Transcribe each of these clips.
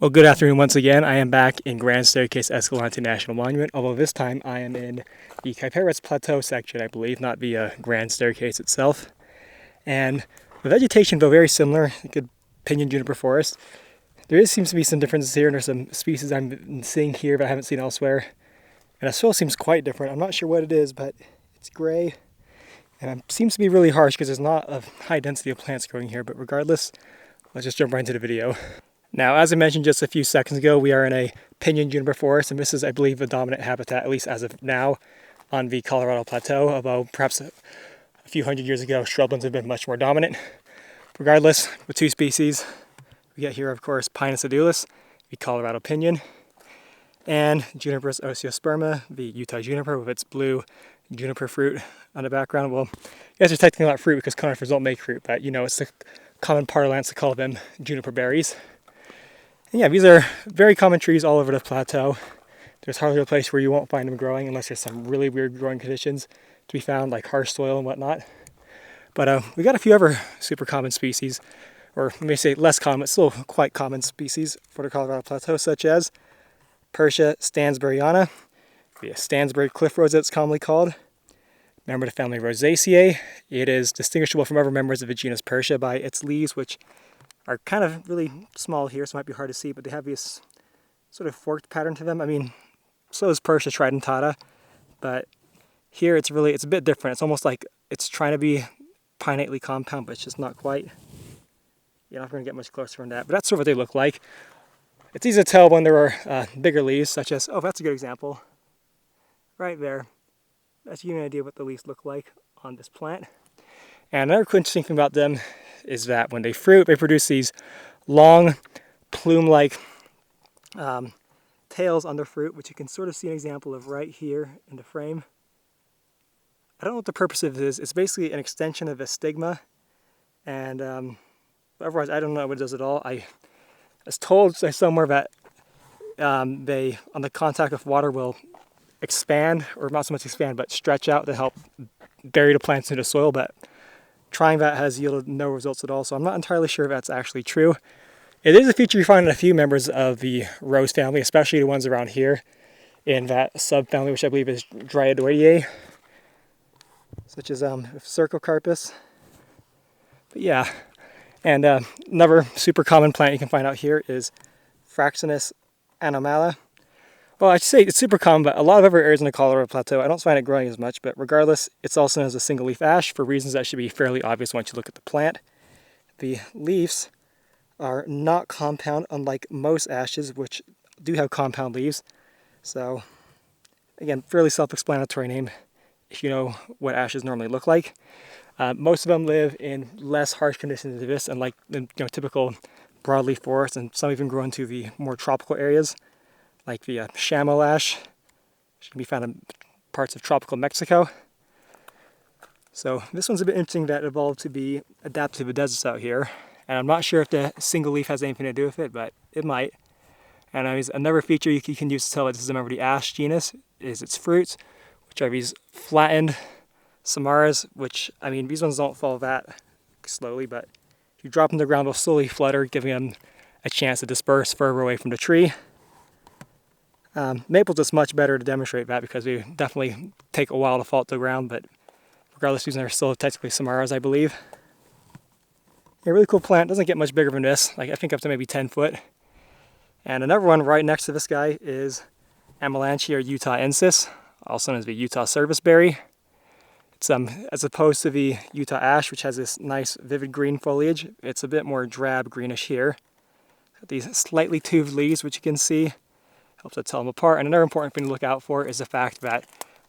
Well, good afternoon once again. I am back in Grand Staircase Escalante National Monument, although this time I am in the Kaiparowits Plateau section, I believe, not the Grand Staircase itself. And the vegetation, though very similar, a good Pinyon-Juniper forest, seems to be some differences here, and there's some species I'm seeing here that I haven't seen elsewhere. And the soil seems quite different. I'm not sure what it is, but it's gray, and it seems to be really harsh because there's not a high density of plants growing here. But regardless, let's just jump right into the video. Now, as I mentioned just a few seconds ago, we are in a Pinyon-Juniper forest, and this is, I believe, the dominant habitat, at least as of now, on the Colorado Plateau, although perhaps a few hundred years ago, shrublands have been much more dominant. Regardless, with two species, we get here, of course, Pinus edulis, the Colorado pinyon, and Juniperus osteosperma, the Utah juniper with its blue juniper fruit on the background. Well, you guys are technically not fruit because conifers don't make fruit, but you know, it's the common parlance to call them juniper berries. And yeah, these are very common trees all over the plateau. There's hardly a place where you won't find them growing unless there's some really weird growing conditions to be found, like harsh soil and whatnot. But we got a few other super common species, or let me say less common, but still quite common species for the Colorado Plateau, such as Purshia stansburiana, the Stansbury Cliffrose it's commonly called. Member of the family Rosaceae. It is distinguishable from other members of the genus Purshia by its leaves, which are kind of really small here, so it might be hard to see, but they have this sort of forked pattern to them. I mean, so is Purshia tridentata, but here it's a bit different. It's almost like it's trying to be pinnately compound, but it's just not quite. You're not going to get much closer from that, but that's sort of what they look like. It's easy to tell when there are bigger leaves, such as, oh, that's a good example. Right there. That's giving you an idea of what the leaves look like on this plant. And another cool interesting thing about them is that when they fruit, they produce these long, plume-like tails on the fruit, which you can sort of see an example of right here in the frame. I don't know what the purpose of this is. It's basically an extension of a stigma, and otherwise I don't know what it does at all. I was told somewhere that they, on the contact with water, will expand, or not so much expand, but stretch out to help bury the plants into the soil, but trying that has yielded no results at all, so I'm not entirely sure if that's actually true. It is a feature you find in a few members of the rose family, especially the ones around here in that subfamily, which I believe is Dryodoideae, such as Cercocarpus. But yeah, and another super common plant you can find out here is Fraxinus anomala. Well, I should say it's super common, but a lot of other areas in the Colorado Plateau, I don't find it growing as much, but regardless, it's also known as a single leaf ash for reasons that should be fairly obvious once you look at the plant. The leaves are not compound, unlike most ashes, which do have compound leaves. So, again, fairly self-explanatory name if you know what ashes normally look like. Most of them live in less harsh conditions than this, unlike the typical broadleaf forest, and some even grow into the more tropical areas, like the chamois ash, which can be found in parts of tropical Mexico. So this one's a bit interesting that evolved to be adapted to the deserts out here. And I'm not sure if the single leaf has anything to do with it, but it might. And another feature you can use to tell that this is a member of the ash genus is its fruits, which are these flattened samaras, which, I mean, these ones don't fall that slowly, but if you drop them to the ground, they'll slowly flutter, giving them a chance to disperse further away from the tree. Maples is much better to demonstrate that because they definitely take a while to fall to the ground, but regardless, these are still technically samaras, I believe. A really cool plant, doesn't get much bigger than this, like I think up to maybe 10 foot. And another one right next to this guy is Amelanchier or utahensis, also known as the Utah Serviceberry. It's as opposed to the Utah ash, which has this nice vivid green foliage, it's a bit more drab greenish here. Got these slightly toothed leaves, which you can see. Helps to tell them apart. And another important thing to look out for is the fact that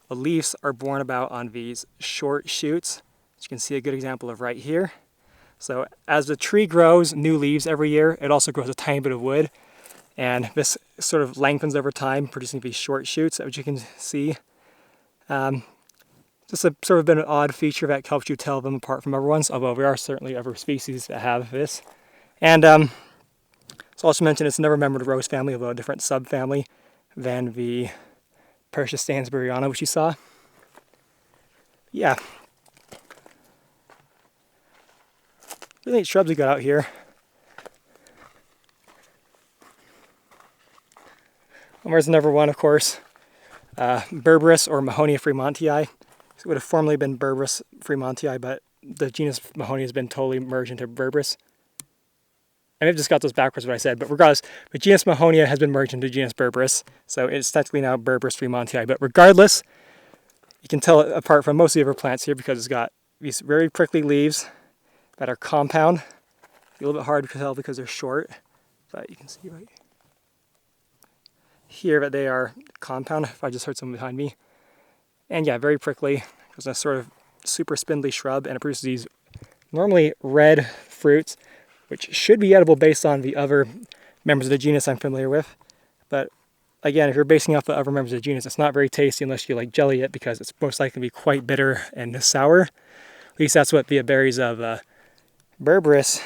the leaves are borne about on these short shoots, which you can see a good example of right here. So as the tree grows new leaves every year, it also grows a tiny bit of wood, and this sort of lengthens over time, producing these short shoots, which you can see. Just a sort of been an odd feature that helps you tell them apart from other ones, although there are certainly other species that have this. And so also mentioned it's another member of the rose family, although a different subfamily than the Purshia stansburiana, which you saw. Yeah. Really neat shrubs we got out here. And where's number one, of course? Berberis or Mahonia fremontii. It would have formerly been Berberis fremontii, but the genus Mahonia has been totally merged into Berberis. I may have just got those backwards what I said, but regardless, the genus Mahonia has been merged into genus Berberis, so it's technically now Berberis fremontii. But regardless, you can tell it apart from most of the other plants here because it's got these very prickly leaves that are compound. It's a little bit hard to tell because they're short, but you can see right here that they are compound. If I just heard someone behind me. And yeah, very prickly. It's a sort of super spindly shrub, and it produces these normally red fruits, which should be edible based on the other members of the genus I'm familiar with. But again, if you're basing off the other members of the genus, it's not very tasty unless you like jelly it, because it's most likely to be quite bitter and sour. At least that's what the berries of Berberis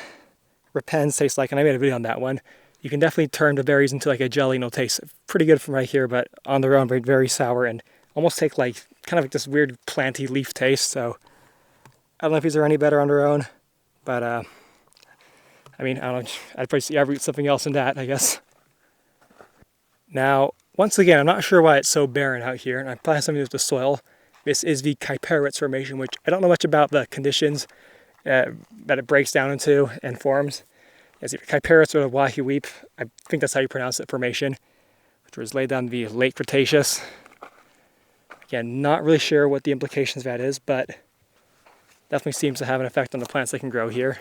repens taste like, and I made a video on that one. You can definitely turn the berries into like a jelly, and it'll taste pretty good from right here, but on their own, very, very sour and almost take like kind of like this weird planty leaf taste. So I don't know if these are any better on their own, but I mean, I don't know. I'd probably ever eat something else in that, I guess. Now, once again, I'm not sure why it's so barren out here, and I probably have something to do with the soil. This is the Kaiparowits formation, which I don't know much about the conditions that it breaks down into and forms. It's either Kaiparowits or the Wahiweep, I think that's how you pronounce it, formation, which was laid down in the late Cretaceous. Again, not really sure what the implications of that is, but definitely seems to have an effect on the plants that can grow here.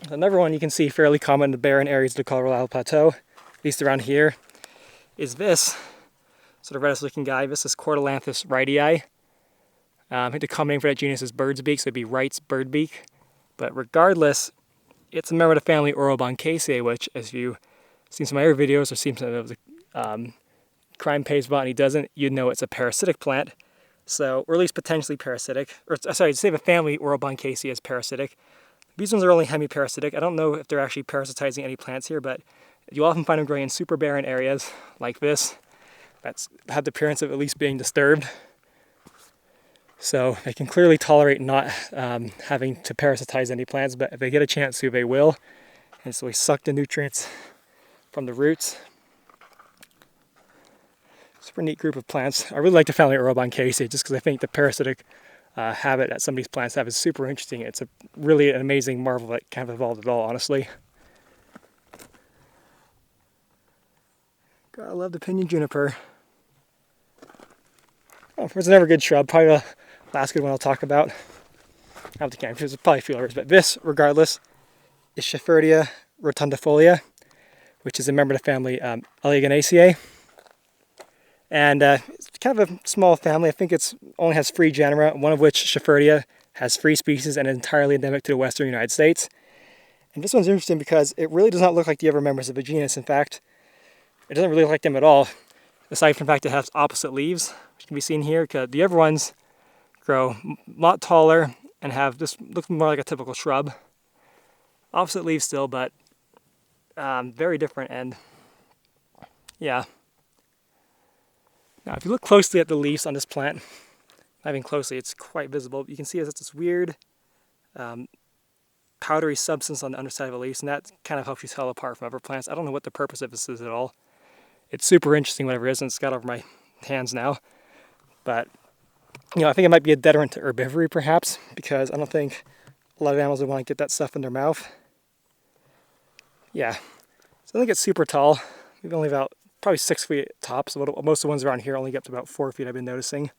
Another one you can see fairly common in the barren areas of the Colorado Plateau, at least around here, is this sort of reddish looking guy. This is Cordylanthus wrightii. I think the common name for that genus is bird's beak, so it'd be Wright's birdbeak. But regardless, it's a member of the family Oroboncaceae, which, as you've seen some of my other videos or seen some of the crime page botany doesn't, you'd know it's a parasitic plant. So, or at least potentially parasitic. Or sorry, to say the family Oroboncaceae is parasitic. These ones are only hemiparasitic. I don't know if they're actually parasitizing any plants here, but you often find them growing in super barren areas like this that have the appearance of at least being disturbed. So they can clearly tolerate not having to parasitize any plants, but if they get a chance to, they will. And so we suck the nutrients from the roots. Super neat group of plants. I really like the family Oroboncaceae just because I think the parasitic habit that some of these plants have is super interesting. It's really an amazing marvel that kind of evolved at all, honestly. God, I love the Pinyon-Juniper. Oh, it's another good shrub. Probably the last good one I'll talk about. I don't think there's probably a few others, but this, regardless, is Shepherdia rotundifolia, which is a member of the family Amelanchier. And it's kind of a small family. I think it only has 3 genera, one of which, Shepherdia, has 3 species and is entirely endemic to the western United States. And this one's interesting because it really does not look like the other members of the genus. In fact, it doesn't really look like them at all, aside from the fact it has opposite leaves, which can be seen here, because the other ones grow a lot taller and have this, looks more like a typical shrub. Opposite leaves still, but very different, and yeah. Now, if you look closely at the leaves on this plant, not even closely, it's quite visible. You can see it's this weird powdery substance on the underside of the leaves, and that kind of helps you tell apart from other plants. I don't know what the purpose of this is at all. It's super interesting, whatever it is, and it's got over my hands now. But, you know, I think it might be a deterrent to herbivory, perhaps, because I don't think a lot of animals would want to get that stuff in their mouth. Yeah, so I think it's super tall. Maybe only about probably 6 feet tops. Most of the ones around here only get up to about 4 feet, I've been noticing.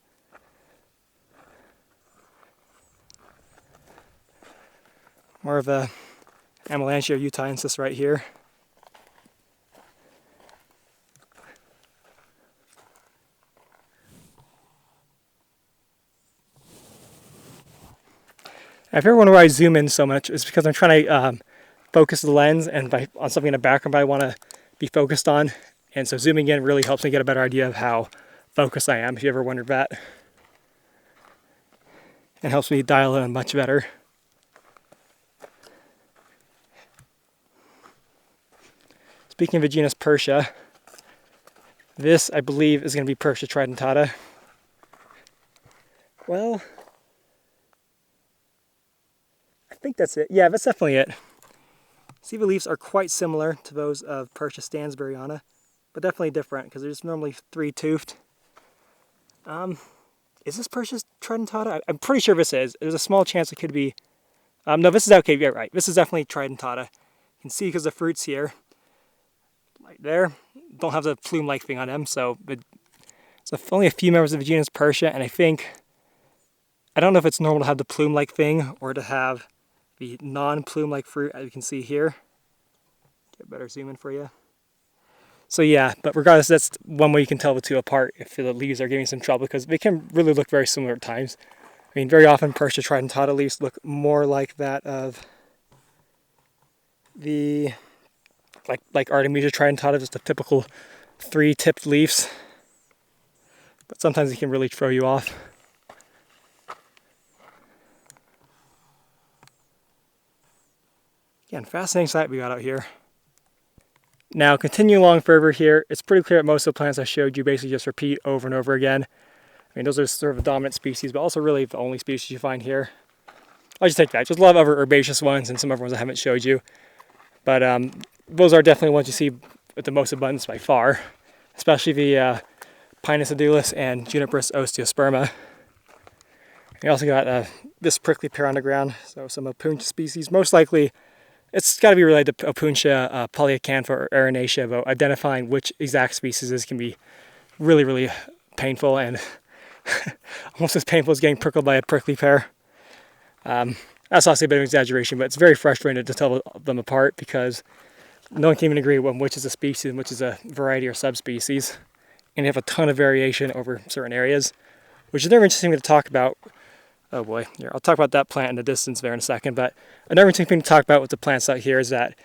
More of a Amelanchier utahensis right here. If you ever wonder why I zoom in so much, it's because I'm trying to focus the lens and on something in the background I want to be focused on. And so zooming in really helps me get a better idea of how focused I am, if you ever wondered that. It helps me dial in much better. Speaking of the genus Purshia, this, I believe, is going to be Purshia tridentata. Well, I think that's it. Yeah, that's definitely it. See, the leaves are quite similar to those of Purshia stansburiana. but definitely different because they're just normally three-toothed. Is this Purshia tridentata? I'm pretty sure this is. There's a small chance it could be. No, this is okay. Yeah, right. This is definitely tridentata. You can see because the fruits here, right there, don't have the plume-like thing on them. So only a few members of the genus Purshia, and I don't know if it's normal to have the plume-like thing or to have the non-plume-like fruit, as you can see here. Get a better zoom in for you. So yeah, but regardless, that's one way you can tell the two apart if the leaves are giving some trouble, because they can really look very similar at times. I mean, very often Purshia tridentata leaves look more like that of the, like Artemisia tridentata, just the typical three-tipped leaves. But sometimes it can really throw you off. Again, fascinating sight we got out here. Now, continue along further here, it's pretty clear that most of the plants I showed you basically just repeat over and over again. I mean, those are sort of the dominant species, but also really the only species you find here. I'll just take that. Just a lot of other herbaceous ones and some other ones I haven't showed you. But those are definitely ones you see with the most abundance by far, especially the Pinus edulis and Juniperus osteosperma. We also got this prickly pear on the ground, so some Opuntia species. Most likely, it's got to be related to Opuntia, polyacantha, or Aranacea, though identifying which exact species is can be really, really painful, and almost as painful as getting prickled by a prickly pear. That's obviously a bit of an exaggeration, but it's very frustrating to tell them apart because no one can even agree on which is a species and which is a variety or subspecies. And you have a ton of variation over certain areas, which is never interesting to talk about. Oh boy, here, I'll talk about that plant in the distance there in a second, but another interesting thing to talk about with the plants out here is that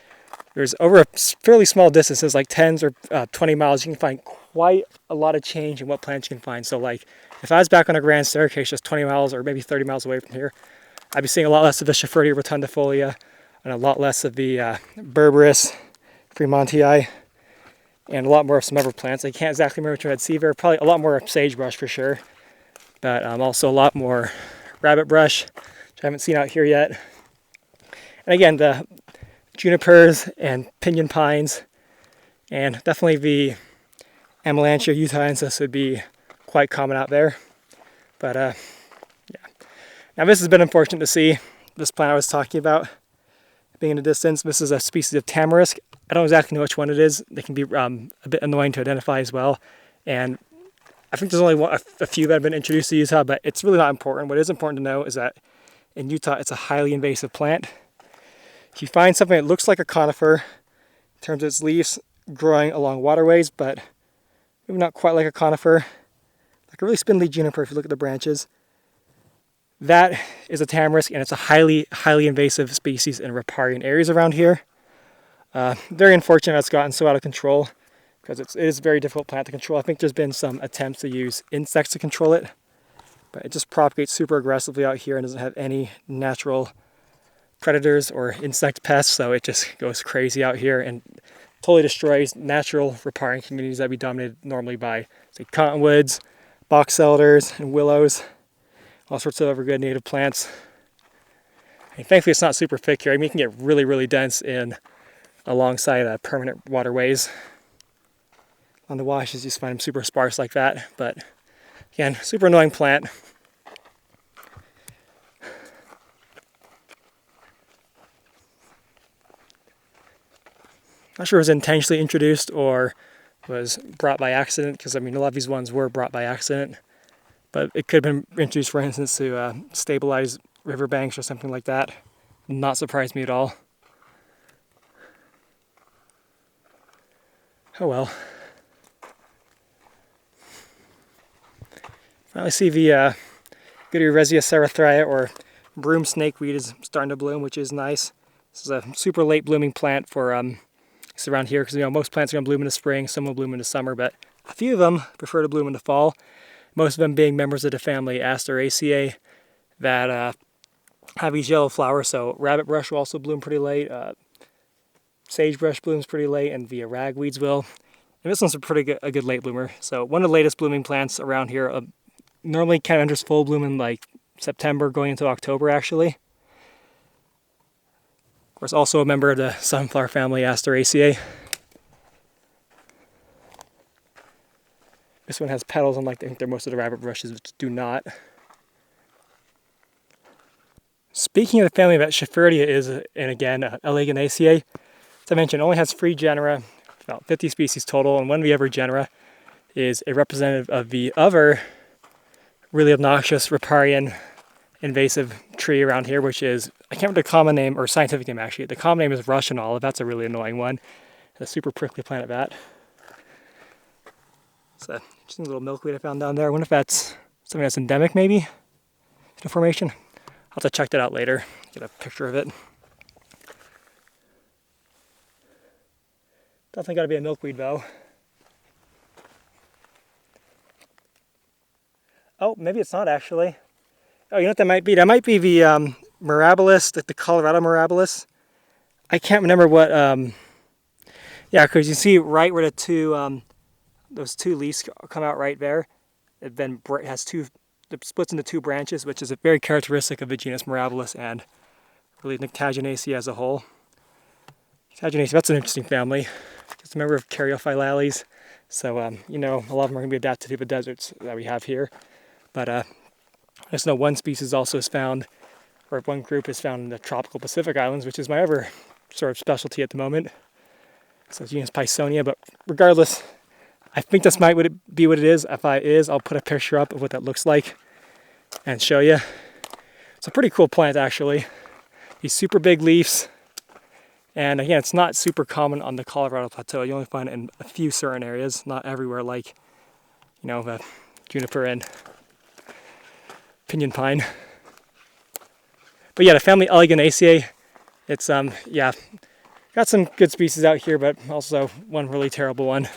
there's over a fairly small distances, like 10 or 20 miles, you can find quite a lot of change in what plants you can find. So like, if I was back on a grand staircase just 20 miles or maybe 30 miles away from here, I'd be seeing a lot less of the Shepherdia rotundifolia and a lot less of the Berberis, fremontii, and a lot more of some other plants. I can't exactly remember which one I'd see there. Probably a lot more sagebrush for sure, but also a lot more rabbitbrush, which I haven't seen out here yet. And again, the junipers and pinyon pines, and definitely the Amelanchier utahensis would be quite common out there. But yeah. Now this has been unfortunate to see. This plant I was talking about being in the distance. This is a species of Tamarix. I don't exactly know which one it is. They can be a bit annoying to identify as well. And I think there's only a few that have been introduced to Utah, but it's really not important. What is important to know is that in Utah, it's a highly invasive plant. If you find something that looks like a conifer in terms of its leaves growing along waterways, but maybe not quite like a conifer, like a really spindly juniper if you look at the branches, that is a Tamarix, and it's a highly, highly invasive species in riparian areas around here. Very unfortunate it's gotten so out of control, because it is a very difficult plant to control. I think there's been some attempts to use insects to control it, but it just propagates super aggressively out here and doesn't have any natural predators or insect pests, so it just goes crazy out here and totally destroys natural riparian communities that would be dominated normally by, say, cottonwoods, box elders, and willows, all sorts of other good native plants. And thankfully it's not super thick here. I mean, it can get really, really dense in alongside permanent waterways. On the washes, you just find them super sparse like that, but again, super annoying plant. Not sure if it was intentionally introduced or was brought by accident, because I mean a lot of these ones were brought by accident, but it could have been introduced, for instance, to stabilize riverbanks or something like that. Not surprised me at all. Oh well. Finally see the Gutierrezia cerathrya, or broom snakeweed, is starting to bloom, which is nice. This is a super late blooming plant for around here, because most plants are going to bloom in the spring, some will bloom in the summer, but a few of them prefer to bloom in the fall. Most of them being members of the family Asteraceae that have these yellow flowers. So rabbitbrush will also bloom pretty late. Sagebrush blooms pretty late, and the ragweeds will. And this one's a good late bloomer. So one of the latest blooming plants around here. Normally kind of enters full bloom in like September, going into October actually. Of course, also a member of the sunflower family Asteraceae. This one has petals, unlike I think they're most of the rabbit brushes, which do not. Speaking of the family that Shepherdia is, and again, Eleganaceae, as I mentioned, only has 3 genera, about 50 species total, and one of the other genera is a representative of the other really obnoxious riparian invasive tree around here, which is, I can't remember the common name, or scientific name actually. The common name is Russian olive. That's a really annoying one. A super prickly plant at that. It's a just a little milkweed I found down there. I wonder if that's something that's endemic maybe to the formation. I'll have to check that out later, get a picture of it. Definitely got to be a milkweed though. Oh, maybe it's not actually. Oh, you know what that might be? That might be the mirabilis, the Colorado mirabilis. I can't remember what. Yeah, because you see right where the two, those 2 leaves come out right there. It then has it splits into 2 branches, which is very characteristic of the genus mirabilis and really Nyctaginaceae as a whole. Nyctaginaceae, that's an interesting family. Just a member of Caryophyllales. So, you know, a lot of them are going to be adapted to the deserts that we have here. But I just know one species also is found, or one group is found in the tropical Pacific Islands, which is my other sort of specialty at the moment. So genus Pisonia, but regardless, I think this might be what it is. If it is, I'll put a picture up of what that looks like and show you. It's a pretty cool plant actually. These super big leaves. And again, it's not super common on the Colorado Plateau. You only find it in a few certain areas, not everywhere like, you know, the juniper and pinyon pine. But yeah, the family Eleganaceae, it's, yeah, got some good species out here, but also one really terrible one.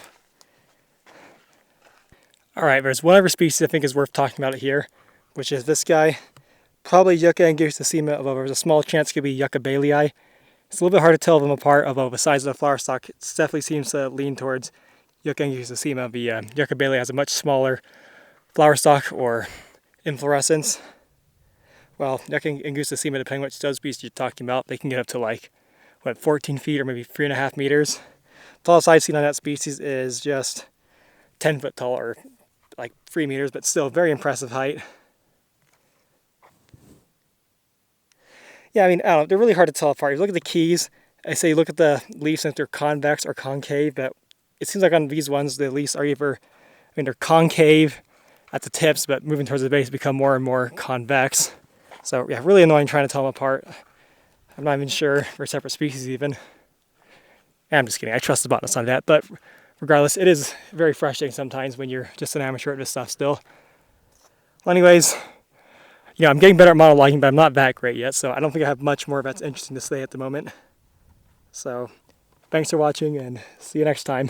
All right, there's one other species I think is worth talking about here, which is this guy, probably Yucca angustissima, although there's a small chance it could be Yucca bailey. It's a little bit hard to tell them apart, although the size of the flower stalk definitely seems to lean towards Yucca angustissima. The Yucca bailey has a much smaller flower stalk or inflorescence. Well, Yucca angustissima, depending on which subspecies you're talking about, they can get up to like, what, 14 feet or maybe 3.5 meters. The tallest I've seen on that species is just 10 foot tall, or like 3 meters, but still very impressive height. Yeah, I mean, I don't know, they're really hard to tell apart. If you look at the keys, I say look at the leaves and if they're convex or concave, but it seems like on these ones, the leaves are either, I mean, they're concave at the tips, but moving towards the base become more and more convex. So yeah, really annoying trying to tell them apart. I'm not even sure they're separate species even. I'm just kidding, I trust the botanist on that, but regardless, it is very frustrating sometimes when you're just an amateur at this stuff still. Well, anyways, you know, I'm getting better at monologuing, but I'm not that great yet, so I don't think I have much more that's interesting to say at the moment. So, thanks for watching, and see you next time.